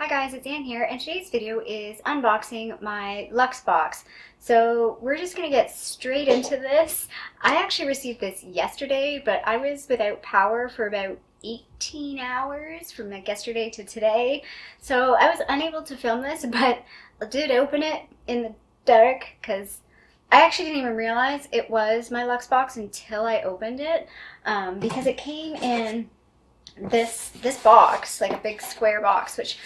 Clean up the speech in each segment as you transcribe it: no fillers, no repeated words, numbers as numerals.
Hi guys, it's Anne here, and today's video is unboxing my Luxebox. So we're just gonna get straight into this. I actually received this yesterday, but I was without power for about 18 hours from like yesterday to today. So I was unable to film this, but I did open it in the dark because I actually didn't even realize it was my Luxebox until I opened it, because it came in this box, like a big square box, which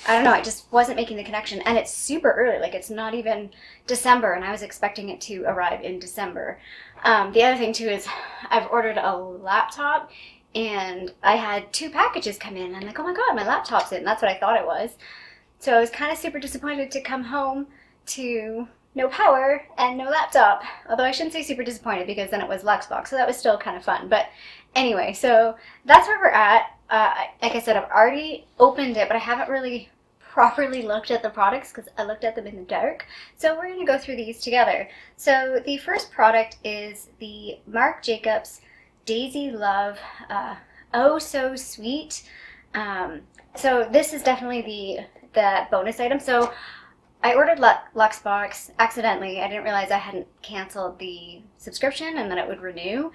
I don't know, I just wasn't making the connection. And it's super early, like it's not even December, and I was expecting it to arrive in December. The other thing too is I've ordered a laptop, and I had two packages come in. I'm like, oh my god, my laptop's in. And that's what I thought it was. So I was kind of super disappointed to come home to no power and no laptop. Although I shouldn't say super disappointed because then it was Luxbox, so that was still kind of fun. But anyway, so that's where we're at. Like I said, I've already opened it, but I haven't really properly looked at the products because I looked at them in the dark. So we're going to go through these together. So the first product is the Marc Jacobs Daisy Love Oh So Sweet. So this is definitely the bonus item. So I ordered Luxbox accidentally. I didn't realize I hadn't canceled the subscription and that it would renew,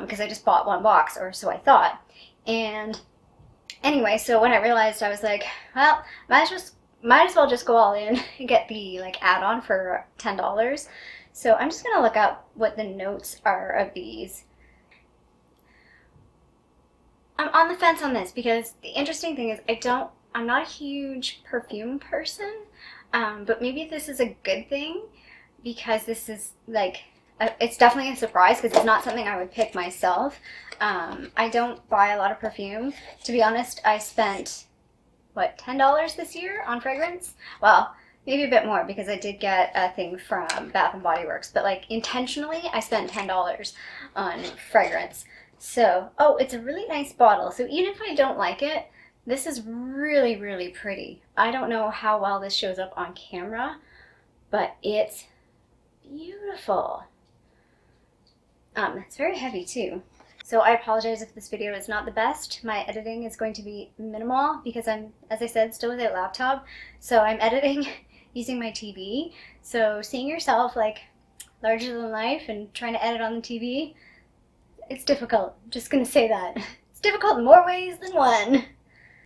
because I just bought one box, or so I thought. And anyway, so when I realized, I was like, well, might as well just go all in and get the like add-on for $10. So I'm just gonna look up what the notes are of these. I'm on the fence on this because the interesting thing is I'm not a huge perfume person, but maybe this is a good thing because this is like, it's definitely a surprise because it's not something I would pick myself. I don't buy a lot of perfume. To be honest, I spent, what, $10 this year on fragrance? Well, maybe a bit more because I did get a thing from Bath and Body Works, but like intentionally, I spent $10 on fragrance. So, oh, it's a really nice bottle. So even if I don't like it, this is really, really pretty. I don't know how well this shows up on camera, but it's beautiful. It's very heavy too. So I apologize if this video is not the best. My editing is going to be minimal because I'm, as I said, still without laptop. So I'm editing using my TV. So seeing yourself like larger than life and trying to edit on the TV, it's difficult. I'm just gonna say that. It's difficult in more ways than one.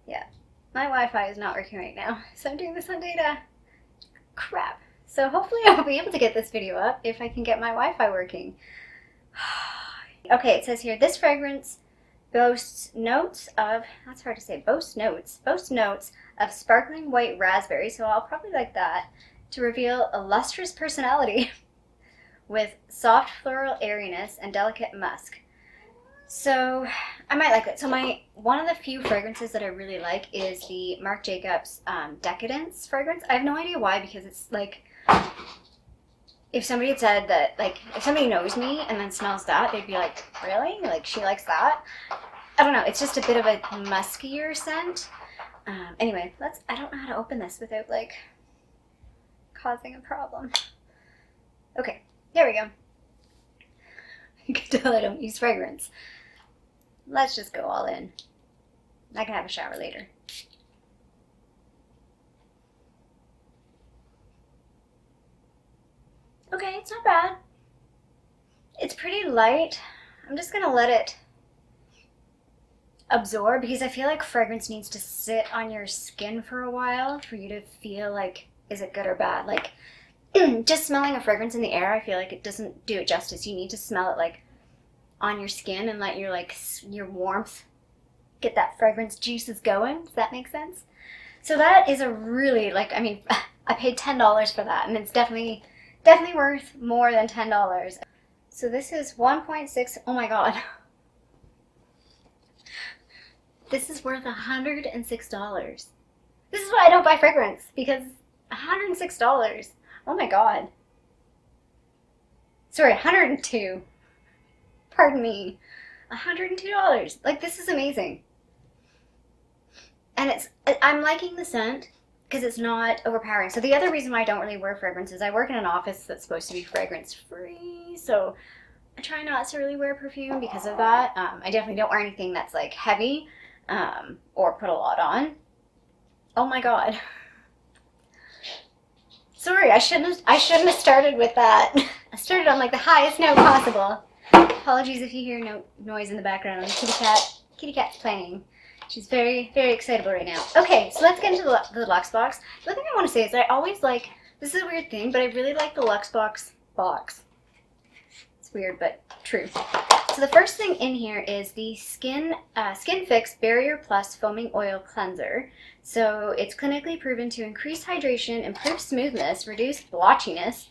Yeah, my Wi-Fi is not working right now, so I'm doing this on data. Crap. So hopefully I'll be able to get this video up if I can get my Wi-Fi working. Okay, it says here, this fragrance boasts notes of, that's hard to say, boasts notes of sparkling white raspberry, so I'll probably like that, to reveal a lustrous personality with soft floral airiness and delicate musk. So I might like it. So one of the few fragrances that I really like is the Marc Jacobs Decadence fragrance. I have no idea why, because it's like, if somebody had said that, like, if somebody knows me and then smells that, they'd be like, really? Like, she likes that? I don't know. It's just a bit of a muskier scent. Anyway, I don't know how to open this without, like, causing a problem. Okay, there we go. You can tell I don't use fragrance. Let's just go all in. I can have a shower later. Okay, it's not bad. It's pretty light. I'm just gonna let it absorb because I feel like fragrance needs to sit on your skin for a while for you to feel like, is it good or bad? Like, just smelling a fragrance in the air, I feel like it doesn't do it justice. You need to smell it like on your skin and let your warmth get that fragrance juices going. Does that make sense? So that is a really, like, I mean, I paid $10 for that, and it's definitely worth more than $10. So this is 1.6, oh my god. This is worth $106. This is why I don't buy fragrance, because $106. Oh my god. Sorry, 102. Pardon me. $102. Like, this is amazing. And I'm liking the scent because it's not overpowering. So the other reason why I don't really wear fragrance is I work in an office that's supposed to be fragrance free. So I try not to really wear perfume because of that. I definitely don't wear anything that's like heavy, or put a lot on. Oh my god. Sorry, I shouldn't have started with that. I started on like the highest note possible. Apologies if you hear no noise in the background. Kitty cat's playing. She's very, very excitable right now. Okay, so let's get into the Luxebox. The other thing I want to say is I always like, this is a weird thing, but I really like the Luxebox box. It's weird, but true. So the first thing in here is the Skin Fix Barrier Plus Foaming Oil Cleanser. So it's clinically proven to increase hydration, improve smoothness, reduce blotchiness,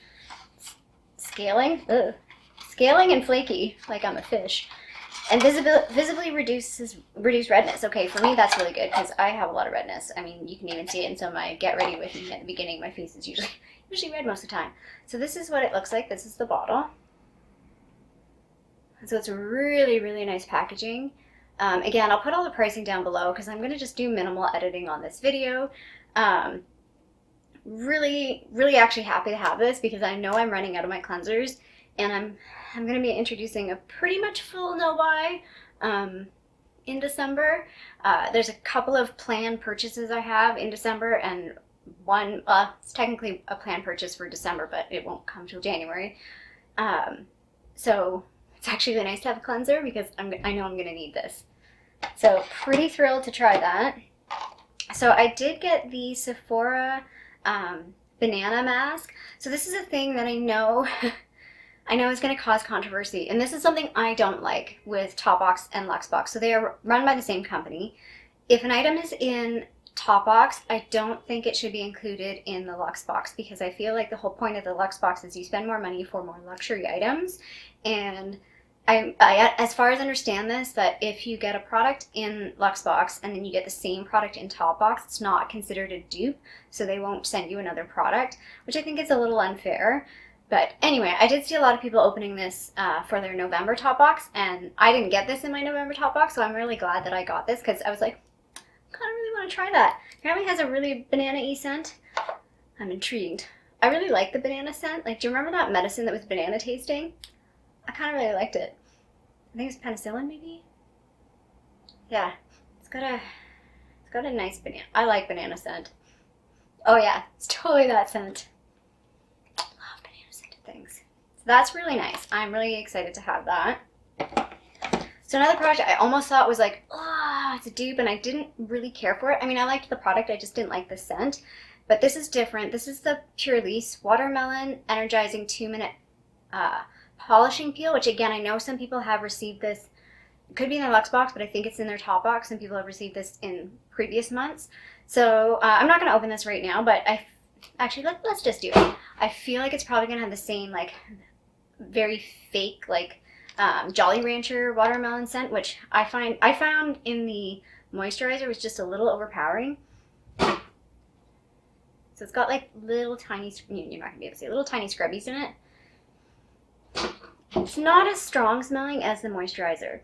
scaling and flaky, like I'm a fish, and visibly reduce redness. Okay, for me that's really good because I have a lot of redness. I mean, you can even see it in some of my Get Ready With Me at the beginning. My face is usually red most of the time. So this is what it looks like. This is the bottle. So it's really, really nice packaging. Again, I'll put all the pricing down below because I'm going to just do minimal editing on this video. Really, really actually happy to have this because I know I'm running out of my cleansers, and I'm going to be introducing a pretty much full no-buy in December. There's a couple of planned purchases I have in December, and one, it's technically a planned purchase for December, but it won't come till January. So it's actually really nice to have a cleanser because I know I'm going to need this. So pretty thrilled to try that. So I did get the Sephora banana mask. So this is a thing that I know is going to cause controversy. And this is something I don't like with Topbox and Luxebox. So they are run by the same company. If an item is in Topbox, I don't think it should be included in the Luxebox because I feel like the whole point of the Luxebox is you spend more money for more luxury items. And I as far as I understand this, that if you get a product in Luxebox and then you get the same product in Topbox, it's not considered a dupe, so they won't send you another product, which I think is a little unfair. But anyway, I did see a lot of people opening this for their November Topbox, and I didn't get this in my November Topbox, so I'm really glad that I got this because I was like, I kind of really want to try that. Apparently it has a really banana-y scent. I'm intrigued. I really like the banana scent. Like, do you remember that medicine that was banana tasting? I kind of really liked it. I think it's penicillin, maybe? Yeah, it's got a nice banana. I like banana scent. Oh yeah, it's totally that scent. I love banana scented things. So that's really nice. I'm really excited to have that. So another product I almost thought was like, oh, it's a dupe, and I didn't really care for it. I mean, I liked the product, I just didn't like the scent. But this is different. This is the Pure Lease Watermelon Energizing 2-Minute Polishing Peel, which again, I know some people have received this. It could be in their Luxebox, but I think it's in their Topbox. Some people have received this in previous months. So I'm not going to open this right now, but actually let's just do it. I feel like it's probably going to have the same like very fake like Jolly Rancher watermelon scent, which I found in the moisturizer was just a little overpowering. So it's got like little tiny, you're not going to be able to see, little tiny scrubbies in it. It's not as strong smelling as the moisturizer.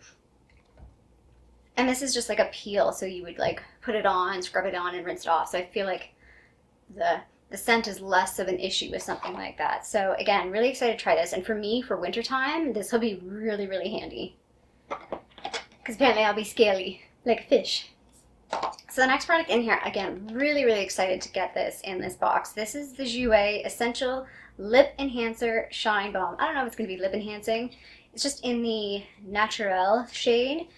And this is just like a peel, so you would like put it on, scrub it on, and rinse it off. So I feel like the scent is less of an issue with something like that. So again, really excited to try this. And for me, for wintertime, this will be really, really handy. Because apparently I'll be scaly, like a fish. So the next product in here, again, really, really excited to get this in this box. This is the Jouer Essential Lip Enhancer Shine Balm. I don't know if it's going to be lip enhancing. It's just in the Naturel shade.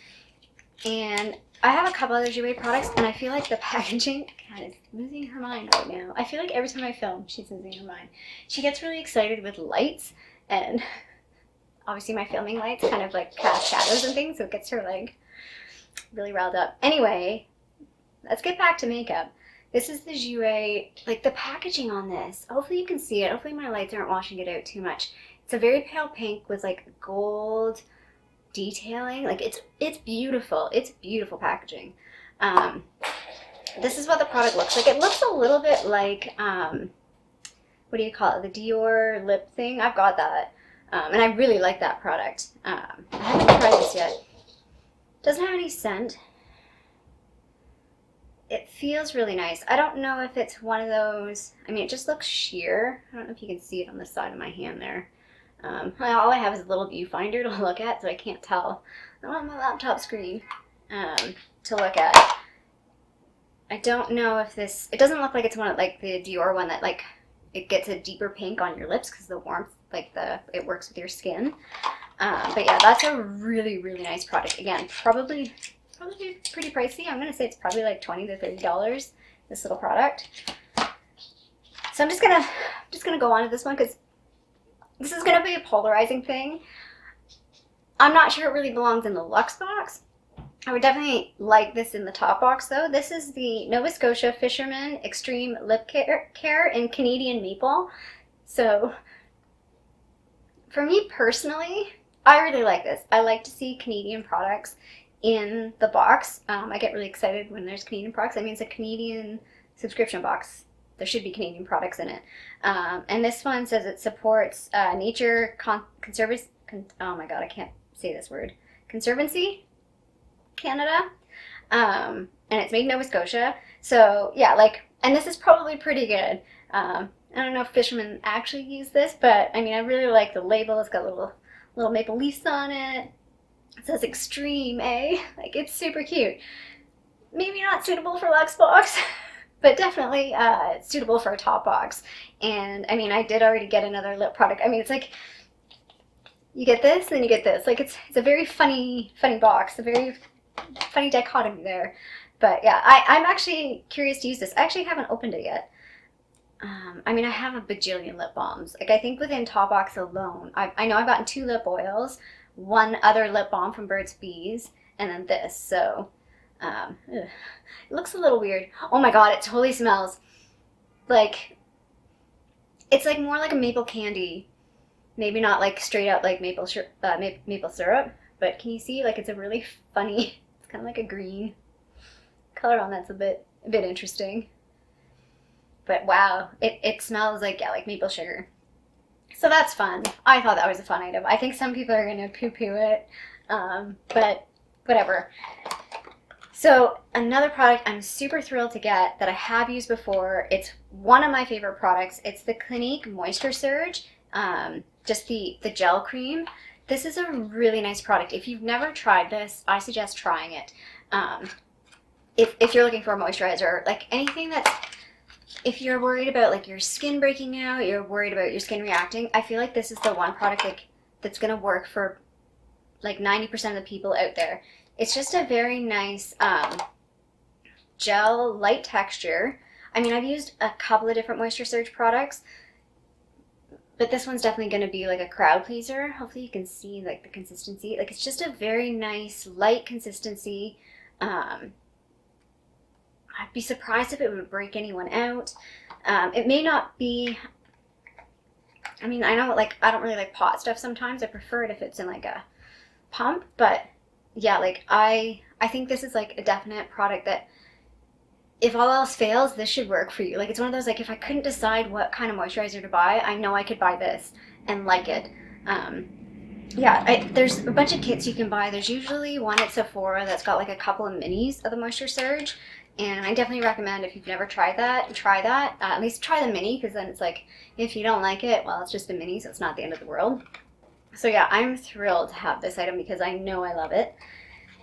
And I have a couple other Jouer products, and I feel like the packaging, God, is losing her mind right now. I feel like every time I film, she's losing her mind. She gets really excited with lights, and obviously my filming lights kind of like cast shadows and things, so it gets her like really riled up. Anyway, let's get back to makeup. This is the Jouer, like the packaging on this. Hopefully you can see it. Hopefully my lights aren't washing it out too much. It's a very pale pink with like gold detailing. Like it's beautiful. It's beautiful packaging. This is what the product looks like. It looks a little bit like, what do you call it? The Dior lip thing. I've got that. And I really like that product. I haven't tried this yet. Doesn't have any scent. It feels really nice. I don't know if it's one of those, I mean, it just looks sheer. I don't know if you can see it on the side of my hand there. All I have is a little viewfinder to look at, so I can't tell. I'm on my laptop screen to look at. I don't know if this, it doesn't look like it's one of like the Dior one that like it gets a deeper pink on your lips because the warmth, like it works with your skin. But yeah, that's a really, really nice product. Again, probably pretty pricey. I'm gonna say it's probably like $20 to $30, this little product. So I'm just gonna go on to this one because this is gonna be a polarizing thing. I'm not sure it really belongs in the Luxebox. I would definitely like this in the top box though. This is the Nova Scotia Fisherman Extreme Lip Care in Canadian Maple. So for me personally, I really like this. I like to see Canadian products in the box. I get really excited when there's Canadian products. I mean, it's a Canadian subscription box. There should be Canadian products in it. And this one says it supports nature conservancy. Oh my god, I can't say this word. Conservancy Canada. And it's made in Nova Scotia. So yeah, like, and this is probably pretty good. I don't know if fishermen actually use this, but I mean, I really like the label. It's got little maple leaves on it. It says extreme, eh? Like, it's super cute. Maybe not suitable for Luxebox, but definitely suitable for a top box. And I mean, I did already get another lip product. I mean, it's like you get this, then you get this. Like, it's a very funny box. A very funny dichotomy there. But yeah, I'm actually curious to use this. I actually haven't opened it yet. I mean, I have a bajillion lip balms. Like, I think within top box alone, I know I've gotten 2 lip oils, 1 other lip balm from Burt's Bees, and then this. So it looks a little weird. Oh my god, it totally smells like, it's like more like a maple candy. Maybe not like straight out like maple syrup, but can you see, like, it's a really funny, it's kind of like a green color on that's a bit interesting. But wow, it smells like, yeah, like maple sugar. So that's fun. I thought that was a fun item. I think some people are gonna poo-poo it, but whatever. So another product I'm super thrilled to get that I have used before. It's one of my favorite products. It's the Clinique Moisture Surge, just the gel cream. This is a really nice product. If you've never tried this, I suggest trying it. If you're looking for a moisturizer, like anything that's, if you're worried about like your skin breaking out, you're worried about your skin reacting, I feel like this is the one product like that's gonna work for like 90% of the people out there. It's just a very nice gel, light texture. I mean, I've used a couple of different Moisture Surge products, but this one's definitely going to be like a crowd pleaser. Hopefully you can see like the consistency. Like, it's just a very nice, light consistency. I'd be surprised if it would break anyone out. It may not be, I mean, I know like I don't really like pot stuff sometimes. I prefer it if it's in like a pump, but yeah, like I think this is like a definite product that if all else fails, this should work for you. Like, it's one of those, like, if I couldn't decide what kind of moisturizer to buy, I know I could buy this and like it. Yeah, there's a bunch of kits you can buy. There's usually one at Sephora that's got like a couple of minis of the Moisture Surge, and I definitely recommend, if you've never tried that, try that. At least try the mini, because then it's like, if you don't like it, well, it's just a mini, so it's not the end of the world. So yeah, I'm thrilled to have this item because I know I love it.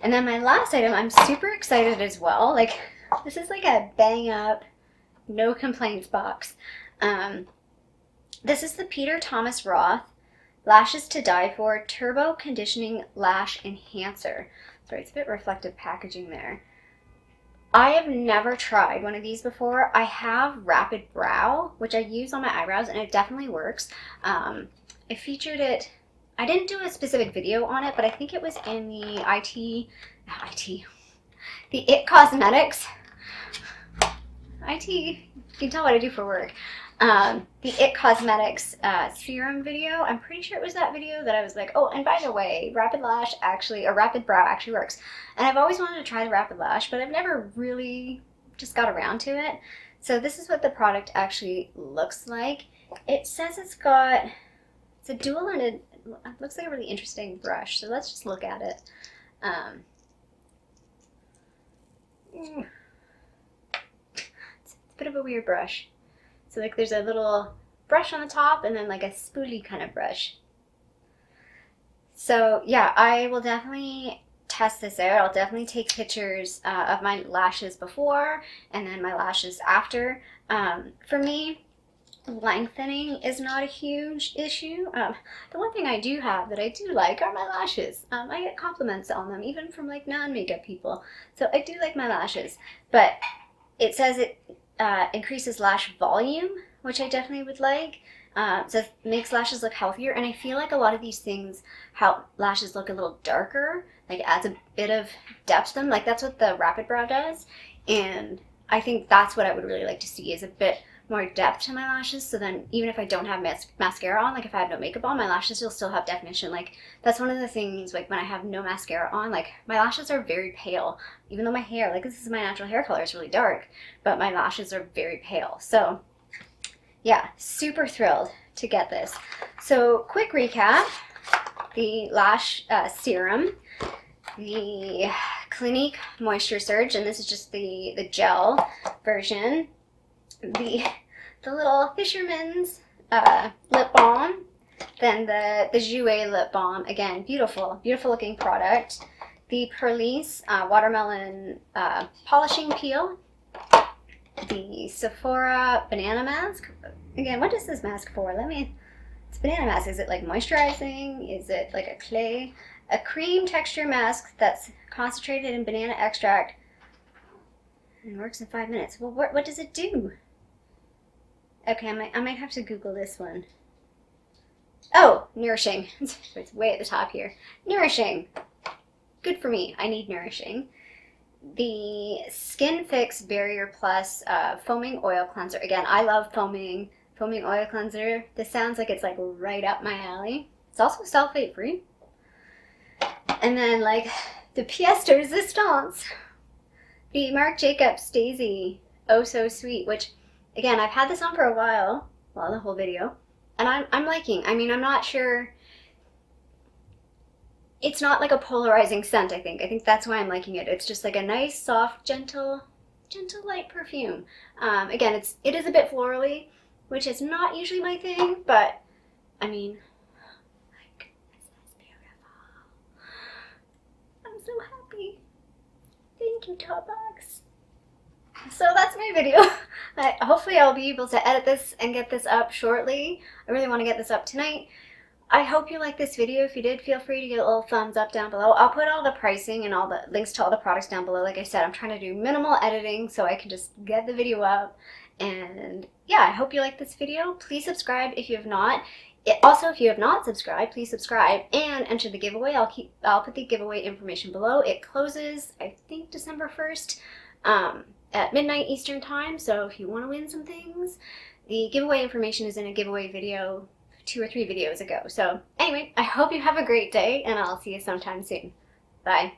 And then my last item, I'm super excited as well. Like, this is like a bang up, no complaints box. This is the Peter Thomas Roth Lashes to Die For Turbo Conditioning Lash Enhancer. Sorry, it's a bit reflective packaging there. I have never tried one of these before. I have Rapid Brow, which I use on my eyebrows, and it definitely works. I featured it, I didn't do a specific video on it, but I think it was in the the It Cosmetics. You can tell what I do for work. The It Cosmetics serum video. I'm pretty sure it was that video that I was like, oh, and by the way, Rapid Brow actually works. And I've always wanted to try the Rapid Lash, but I've never really just got around to it. So this is what the product actually looks like. It says it's a dual, and it looks like a really interesting brush. So let's just look at it. It's a bit of a weird brush. So like there's a little brush on the top and then like a spoolie kind of brush. So yeah, I will definitely test this out. I'll definitely take pictures of my lashes before and then my lashes after. For me, lengthening is not a huge issue. The one thing I do have that I do like are my lashes. I get compliments on them, even from like non-makeup people. So I do like my lashes, but it says it increases lash volume, which I definitely would like. So it makes lashes look healthier, and I feel like a lot of these things help lashes look a little darker, like it adds a bit of depth to them. Like that's what the Rapid Brow does, and I think that's what I would really like to see, is a bit more depth to my lashes. So then even if I don't have mascara on, like if I have no makeup on, my lashes will still have definition. Like that's one of the things, like when I have no mascara on, like my lashes are very pale, even though my hair, like this is my natural hair color, is really dark, but my lashes are very pale. So yeah, super thrilled to get this. So quick recap: the lash serum, the Clinique Moisture Surge, and this is just the gel version, the little Fisherman's lip balm, then the Jouer lip balm, again, beautiful looking product, the Perlice watermelon polishing peel, the Sephora banana mask. Again, what is this mask for? It's banana mask. Is it like moisturizing? Is it like a clay? A cream texture mask that's concentrated in banana extract and works in 5 minutes. Well, what does it do? Okay, I might have to Google this one. Oh, nourishing. It's way at the top here. Nourishing. Good for me. I need nourishing. The Skin Fix Barrier Plus Foaming Oil Cleanser. Again, I love foaming oil cleanser. This sounds like it's like right up my alley. It's also sulfate free. And then like the pièce de résistance, the Marc Jacobs Daisy Oh So Sweet, which again, I've had this on for a while, well, the whole video, and I'm liking. I mean, I'm not sure. It's not like a polarizing scent, I think. I think that's why I'm liking it. It's just like a nice, soft, gentle light perfume. Again, it is a bit florally, which is not usually my thing, but I mean, my goodness, that's beautiful. I'm so happy. Thank you, Topbox. So that's my video. Hopefully I'll be able to edit this and get this up shortly. I really want to get this up tonight. I hope you like this video. If you did, feel free to give a little thumbs up down below. I'll put all the pricing and all the links to all the products down below. Like I said, I'm trying to do minimal editing so I can just get the video up. And yeah, I hope you like this video. Please subscribe if you have not. Also, if you have not subscribed, please subscribe and enter the giveaway. I'll put the giveaway information below. It closes, I think, December 1st at midnight Eastern time. So if you want to win some things, the giveaway information is in a giveaway video 2 or 3 videos ago. So anyway, I hope you have a great day, and I'll see you sometime soon. Bye.